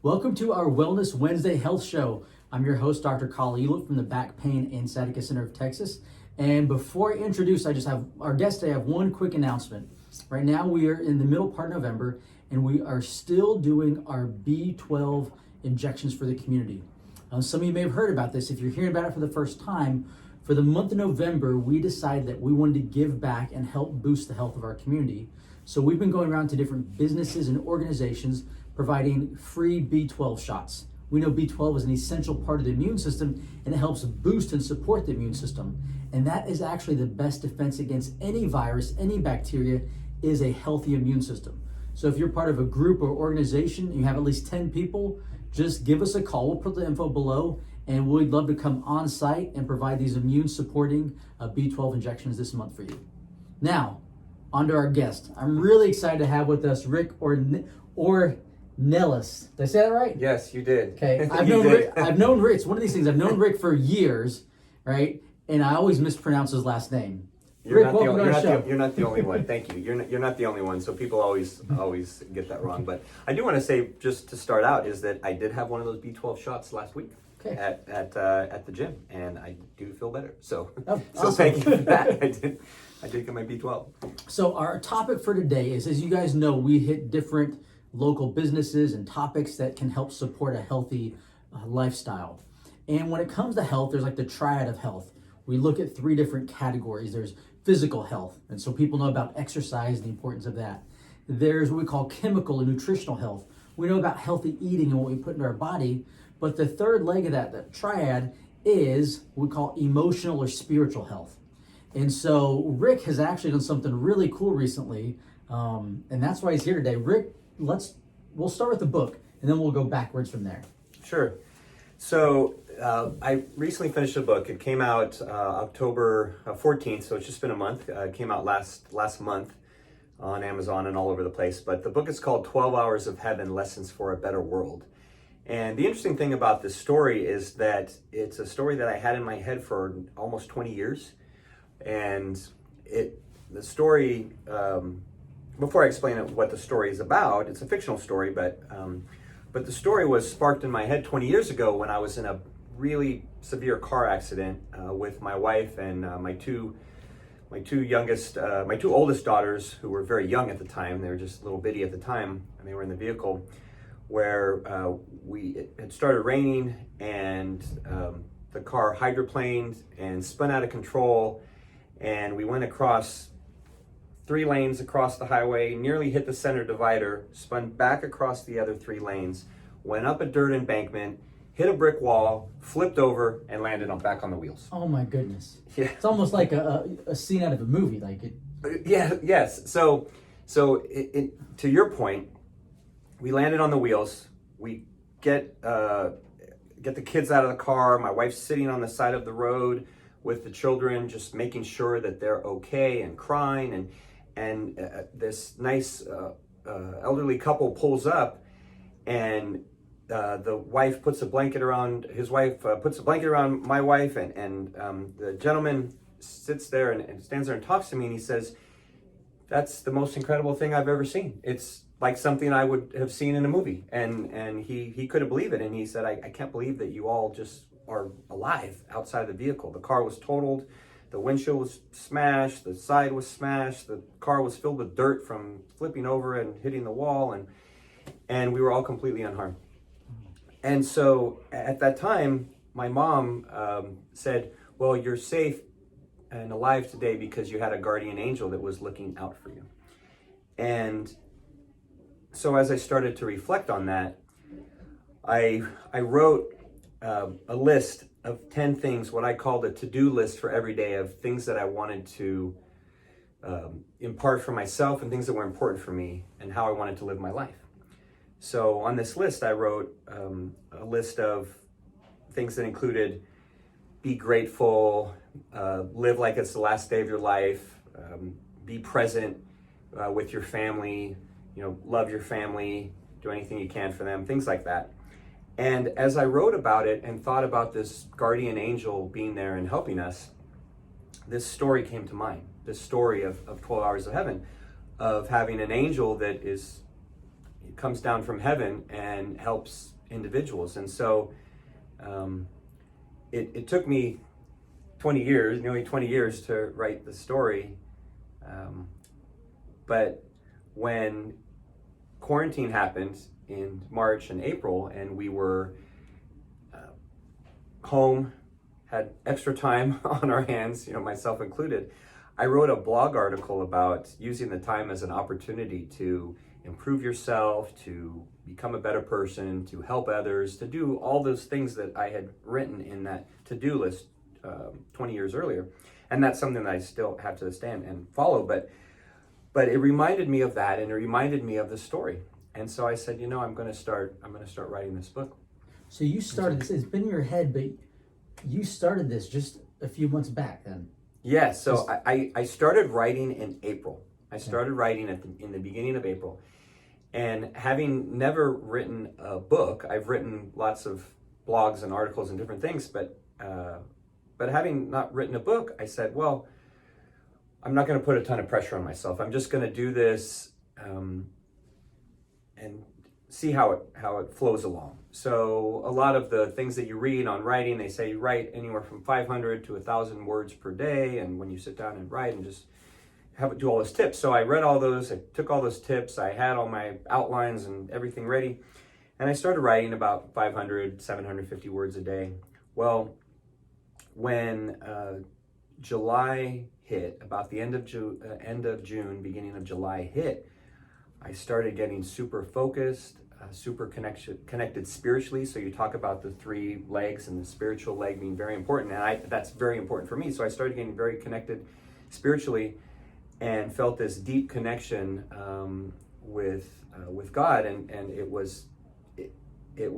Welcome to our Wellness Wednesday Health Show. I'm your host, Dr. Carl Elam from the Back Pain and Sciatica Center of Texas. And before I introduce, I just have our guest today. I have one quick announcement. Right now, we are in the middle part of November, and we are still doing our B12 injections for the community. Some of you may have heard about this. If you're hearing about it for the first time, for the month of November, we decided that we wanted to give back and help boost the health of our community. So we've been going around to different businesses and organizations providing free B12 shots. We know B12 is an essential part of the immune system, and it helps boost and support the immune system. And that is actually the best defense against any virus, any bacteria, is a healthy immune system. So if you're part of a group or organization, and you have at least 10 people, just give us a call. We'll put the info below, and we'd love to come on site and provide these immune supporting B12 injections this month for you. Now, on to our guest. I'm really excited to have with us Rick Ornelas. Did I say that right? Yes, you did. Okay. I've known Rick. It's one of these things. I've known Rick for years, right? And I always mispronounce his last name. Rick, welcome to our show. You're not the only one. Thank you. You're not the only one. So people always get that wrong. But I do want to say, just to start out, is that I did have one of those B12 shots last week. Okay. At the gym, and I do feel better. So awesome. Thank you for that. I did get my B12. So our topic for today is, as you guys know, we hit different local businesses and topics that can help support a healthy lifestyle. And when it comes to health, there's like the triad of health. We look at three different categories. There's physical health, and so people know about exercise and the importance of that. There's what we call chemical and nutritional health. We know about healthy eating and what we put into our body. But the third leg of that triad is what we call emotional or spiritual health. And so Rick has actually done something really cool recently, and that's why he's here today. Rick, we'll start with the book, and then we'll go backwards from there. Sure. So I recently finished a book. It came out October 14th, so it's just been a month. It came out last month on Amazon and all over the place. But the book is called 12 Hours of Heaven, Lessons for a Better World. And the interesting thing about this story is that it's a story that I had in my head for almost 20 years. And the story, before I explain what the story is about, it's a fictional story, but the story was sparked in my head 20 years ago when I was in a really severe car accident with my wife and my two oldest daughters, who were very young at the time. They were just little bitty at the time, and they were in the vehicle, where it had started raining, and the car hydroplaned and spun out of control, and we went across 3 lanes across the highway, nearly hit the center divider, spun back across the other 3 lanes, went up a dirt embankment, hit a brick wall, flipped over, and landed back on the wheels. Oh my goodness. Yeah. It's almost like a scene out of a movie. Yes. So to your point, we landed on the wheels. We get the kids out of the car. My wife's sitting on the side of the road with the children, just making sure that they're okay, and crying. And this nice elderly couple pulls up, and the wife puts a blanket around my wife, and the gentleman sits there and stands there and talks to me, and he says, "That's the most incredible thing I've ever seen. It's like something I would have seen in a movie." And he couldn't believe it. And he said, I can't believe that you all just are alive outside the vehicle. The car was totaled. The windshield was smashed. The side was smashed. The car was filled with dirt from flipping over and hitting the wall. And we were all completely unharmed. And so at that time, my mom said, "Well, you're safe and alive today because you had a guardian angel that was looking out for you." And so as I started to reflect on that, I wrote a list of 10 things, what I called a to-do list for every day, of things that I wanted to impart for myself and things that were important for me and how I wanted to live my life. So on this list, I wrote a list of things that included: be grateful, live like it's the last day of your life, be present with your family, love your family, do anything you can for them, things like that. And as I wrote about it and thought about this guardian angel being there and helping us, this story came to mind, this story of 12 Hours of Heaven, of having an angel that is comes down from heaven and helps individuals. And so it took me 20 years, nearly 20 years to write the story. But when quarantine happened in March and April, and we were home, had extra time on our hands, myself included, I wrote a blog article about using the time as an opportunity to improve yourself, to become a better person, to help others, to do all those things that I had written in that to-do list 20 years earlier. And that's something that I still have to stand and follow, but it reminded me of that, and it reminded me of the story. And so I said, I'm going to start writing this book. So you started this, it's been in your head, but you started this just a few months back then. Yeah, so I started writing in April. I started writing in the beginning of April. And having never written a book, I've written lots of blogs and articles and different things, but having not written a book, I said, well, I'm not going to put a ton of pressure on myself. I'm just going to do this and see how it flows along. So a lot of the things that you read on writing, they say you write anywhere from 500 to 1,000 words per day. And when you sit down and write and just do all those tips. So I read all those, I took all those tips, I had all my outlines and everything ready. And I started writing about 500, 750 words a day. Well, when July hit, about the end of June, beginning of July hit, I started getting super focused, super connected spiritually. So you talk about the 3 legs, and the spiritual leg being very important, and that's very important for me. So I started getting very connected spiritually, and felt this deep connection with God, and it was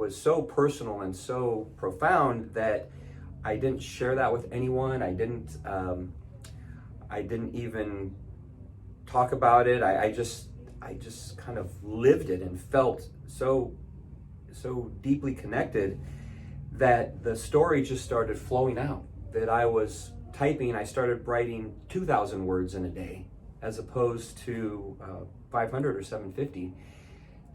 so personal and so profound that I didn't share that with anyone. I didn't even talk about it. I just kind of lived it and felt so deeply connected that the story just started flowing out. That I was typing, I started writing 2,000 words in a day, as opposed to 500 or 750,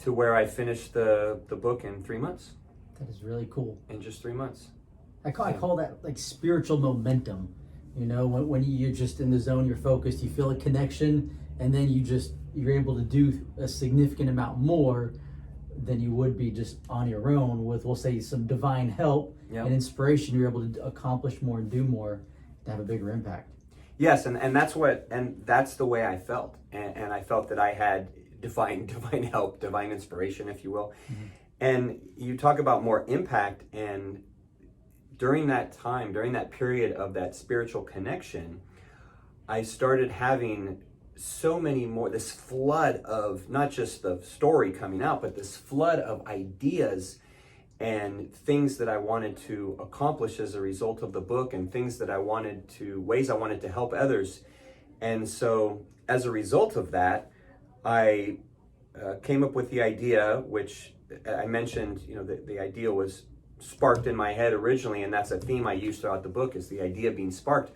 to where I finished the book in 3 months. That is really cool. In just 3 months. I call that like spiritual momentum. When you're just in the zone, you're focused, you feel a connection, and then you're able to do a significant amount more than you would be just on your own with, we'll say, some divine help and inspiration. You're able to accomplish more and do more to have a bigger impact. Yes, and that's the way I felt, and I felt that I had divine help, divine inspiration, if you will. Mm-hmm. And you talk about more impact, and during that time, during that period of that spiritual connection, I started having so many more, this flood of not just the story coming out, but this flood of ideas and things that I wanted to accomplish as a result of the book, and things that ways I wanted to help others. And so as a result of that, I came up with the idea, which I mentioned, the idea was sparked in my head originally, and that's a theme I use throughout the book, is the idea being sparked.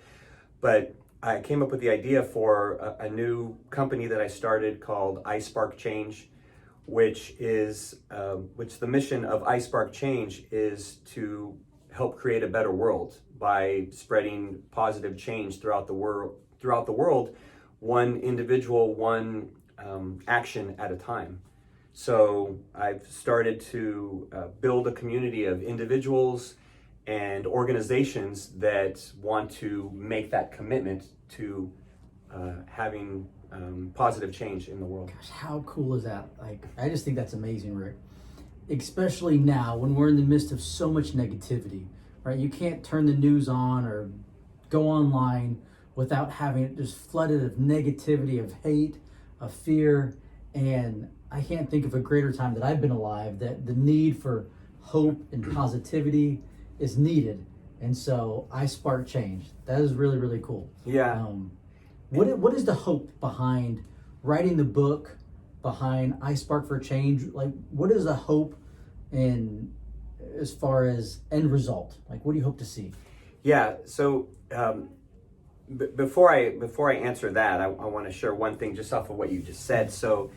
But I came up with the idea for a new company that I started called iSpark Change, which the mission of iSpark Change is to help create a better world by spreading positive change throughout the world, one individual, one action at a time. So I've started to build a community of individuals and organizations that want to make that commitment to having positive change in the world. Gosh, how cool is that? I just think that's amazing, Rick. Especially now when we're in the midst of so much negativity, right? You can't turn the news on or go online without having it just flooded of negativity, of hate, of fear. And I can't think of a greater time that I've been alive that the need for hope and positivity is needed. And so I spark change. That is really, really cool. Yeah. What is the hope behind writing the book, behind I Spark for Change? Like, what is the hope in as far as end result? Like, what do you hope to see? Yeah. So before I answer that, I want to share one thing just off of what you just said. So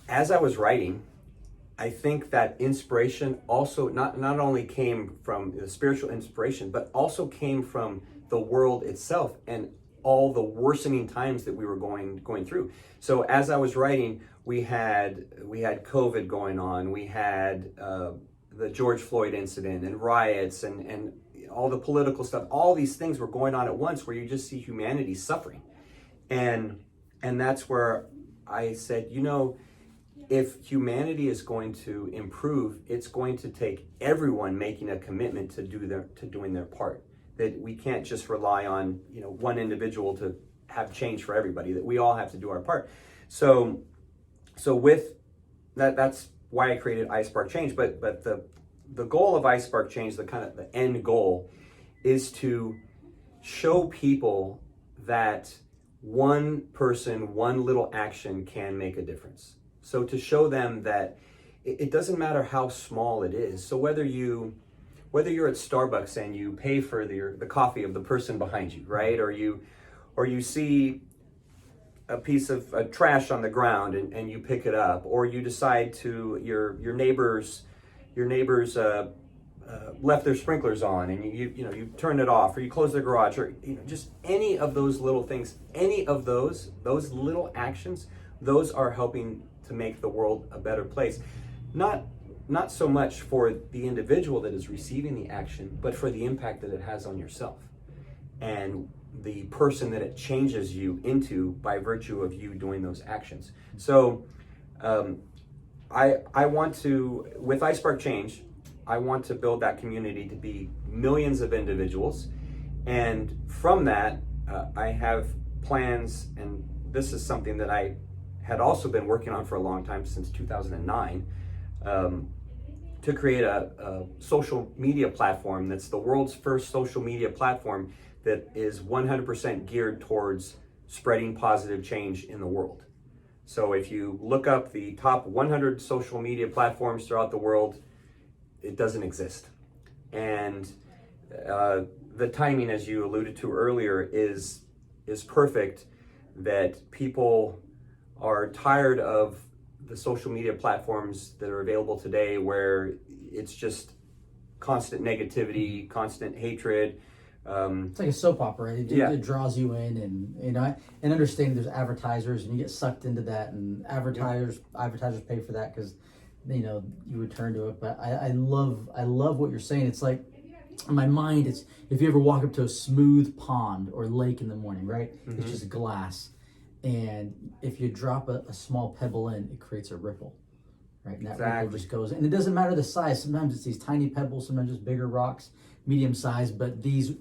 as I was writing, I think that inspiration also not only came from the spiritual inspiration, but also came from the world itself and all the worsening times that we were going through. So as I was writing, we had COVID going on, we had the George Floyd incident and riots and all the political stuff. All these things were going on at once, where you just see humanity suffering, and that's where I said, if humanity is going to improve, it's going to take everyone making a commitment to doing their part. That we can't just rely on one individual to have change for everybody. That we all have to do our part. So with that's why I created iSpark Change. But the goal of iSpark Change, the end goal, is to show people that one person, one little action can make a difference. So to show them that it doesn't matter how small it is. So whether you're at Starbucks and you pay for the coffee of the person behind you, right? Or you see a piece of trash on the ground and you pick it up, or you decide to your neighbors left their sprinklers on and you turn it off, or you close their garage, or just any of those little things, any of those little actions, those are helping to make the world a better place. Not so much for the individual that is receiving the action, but for the impact that it has on yourself and the person that it changes you into by virtue of you doing those actions. So I want to, with iSpark Change, I want to build that community to be millions of individuals. And from that, I have plans, and this is something that I had also been working on for a long time, since 2009, to create a social media platform that's the world's first social media platform that is 100% geared towards spreading positive change in the world. So if you look up the top 100 social media platforms throughout the world, it doesn't exist. And the timing, as you alluded to earlier, is perfect, that people are tired of the social media platforms that are available today, where it's just constant negativity, constant hatred. It's like a soap opera. It draws you in, and understanding there's advertisers, and you get sucked into that, and advertisers pay for that because you return to it. But I love what you're saying. It's like, in my mind, it's if you ever walk up to a smooth pond or lake in the morning, right? Mm-hmm. It's just glass. And if you drop a small pebble in, it creates a ripple, right? And that ripple just goes, and it doesn't matter the size. Sometimes it's these tiny pebbles, sometimes it's bigger rocks, medium size. But these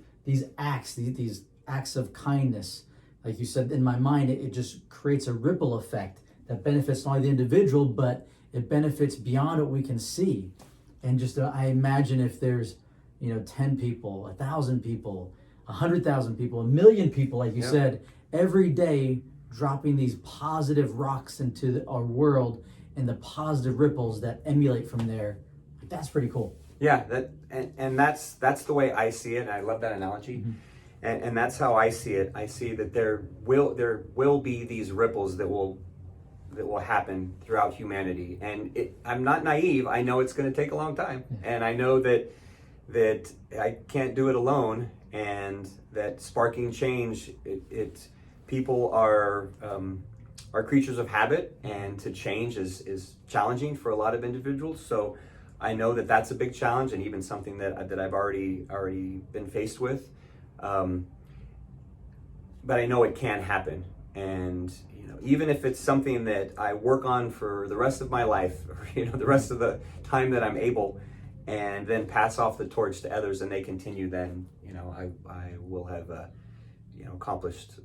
acts of kindness, like you said, in my mind, it just creates a ripple effect that benefits not only the individual, but it benefits beyond what we can see. And just I imagine if there's 10 people, 1,000 people, 100,000 people, 1 million people, like you said, every day, dropping these positive rocks into our world and the positive ripples that emulate from there. That's pretty cool. Yeah, that's the way I see it. And I love that analogy. Mm-hmm. And that's how I see it. I see that there will be these ripples that will happen throughout humanity. And I'm not naive. I know it's going to take a long time. Mm-hmm. And I know that I can't do it alone, and that sparking change, people are creatures of habit, and to change is challenging for a lot of individuals. So I know that that's a big challenge, and even something that I've already been faced with. But I know it can happen, and even if it's something that I work on for the rest of my life, or the rest of the time that I'm able, and then pass off the torch to others, and they continue, then I will have accomplished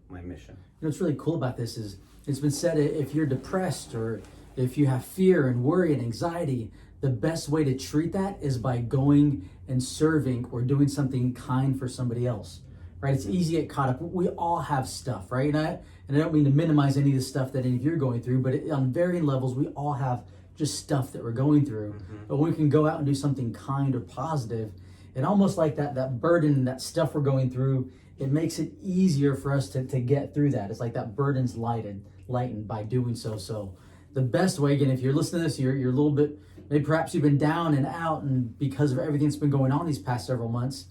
my mission. What's really cool about this is it's been said, if you're depressed or if you have fear and worry and anxiety, the best way to treat that is by going and serving or doing something kind for somebody else, right? It's easy to get caught up. We all have stuff, right? And I don't mean to minimize any of the stuff that any of you are going through, but on varying levels, we all have just stuff that we're going through. Mm-hmm. But when we can go out and do something kind or positive, and almost like that burden, that stuff we're going through, it makes it easier for us to get through that. It's like that burden's lightened by doing so. So the best way, again, if you're listening to this, you're a little bit, maybe perhaps you've been down and out, and because of everything that's been going on these past several months,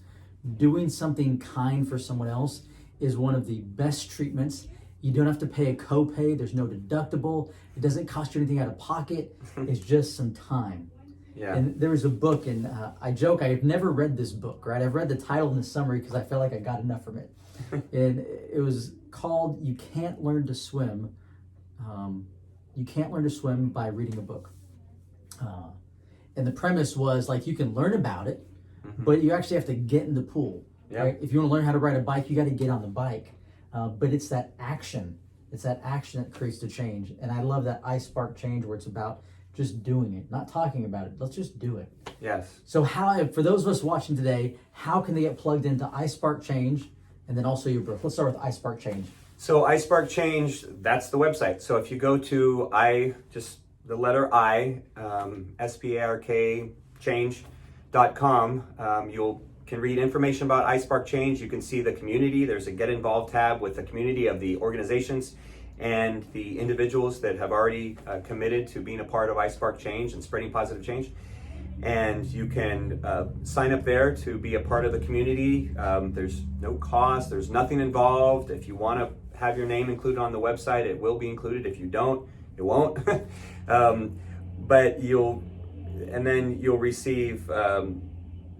doing something kind for someone else is one of the best treatments. You don't have to pay a copay. There's no deductible. It doesn't cost you anything out of pocket. It's just some time. Yeah. And there was a book, and I joke, I've never read this book, right? I've read the title and the summary because I felt like I got enough from it. And it was called You Can't Learn to Swim. You Can't Learn to Swim by Reading a Book. And the premise was like you can learn about it, but you actually have to get in the pool. Yeah. Right? If you want to learn how to ride a bike, you got to get on the bike. But it's that action. It's that action that creates the change. And I love that iSpark change where it's about just doing it, not talking about it. Let's just do it. Yes. So how, for those of us watching today, how can they get plugged into iSpark Change and then also your book? Let's start with iSpark Change. So iSpark Change, that's the website. So if you go to the letter I, SPARK change.com, you can read information about iSpark Change. You can see the community. There's a Get Involved tab with the community of the organizations and the individuals that have already committed to being a part of iSpark Change and spreading positive change. And you can sign up there to be a part of the community. There's no cost, there's nothing involved. If you want to have your name included on the website, it will be included. If you don't, it won't. But you'll receive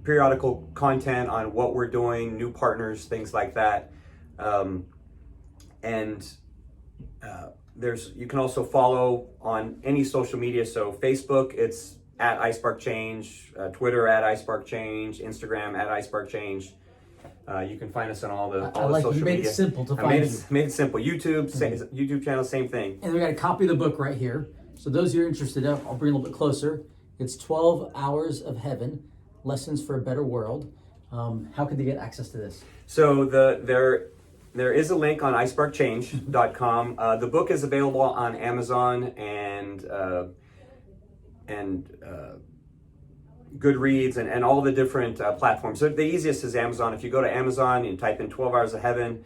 periodical content on what we're doing, new partners, things like that. You can also follow on any social media. So Facebook, it's at iSpark Change, Twitter at iSpark Change, Instagram at iSpark Change. You can find us on all the social media. You made it simple to find you. Made it simple. YouTube, YouTube channel, same thing. And we got a copy of the book right here. So those who are interested, I'll bring a little bit closer. It's 12 Hours of Heaven, Lessons for a Better World. How could they get access to this? So there is a link on iSparkChange.com. The book is available on Amazon and Goodreads and all the different platforms. So the easiest is Amazon. If you go to Amazon and type in 12 Hours of Heaven,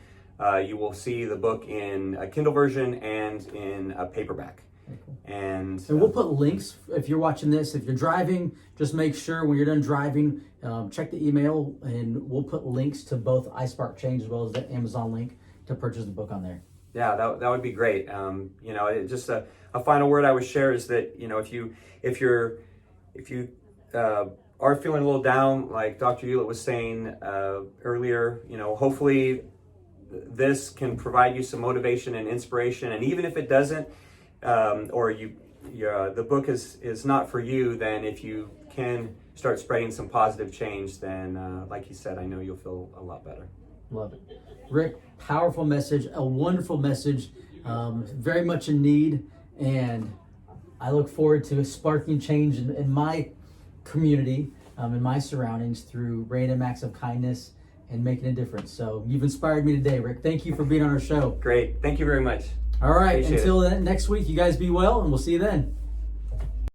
you will see the book in a Kindle version and in a paperback. Cool. And we'll put links if you're watching this. If you're driving, just make sure when you're done driving, check the email, and we'll put links to both iSpark Change as well as the Amazon link to purchase the book on there. Yeah, that would be great. Just a final word I would share is that if you are feeling a little down, like Dr. Hewlett was saying earlier, hopefully this can provide you some motivation and inspiration. And even if it doesn't, the book is not for you, then if you can start spreading some positive change, then like he said, I know you'll feel a lot better. Love it. Rick, powerful message, a wonderful message, very much in need, and I look forward to sparking change in my community, in my surroundings through random acts of kindness and making a difference. So you've inspired me today, Rick. Thank you for being on our show. Great. Thank you very much. All right. Appreciate Until next week, you guys be well, and we'll see you then.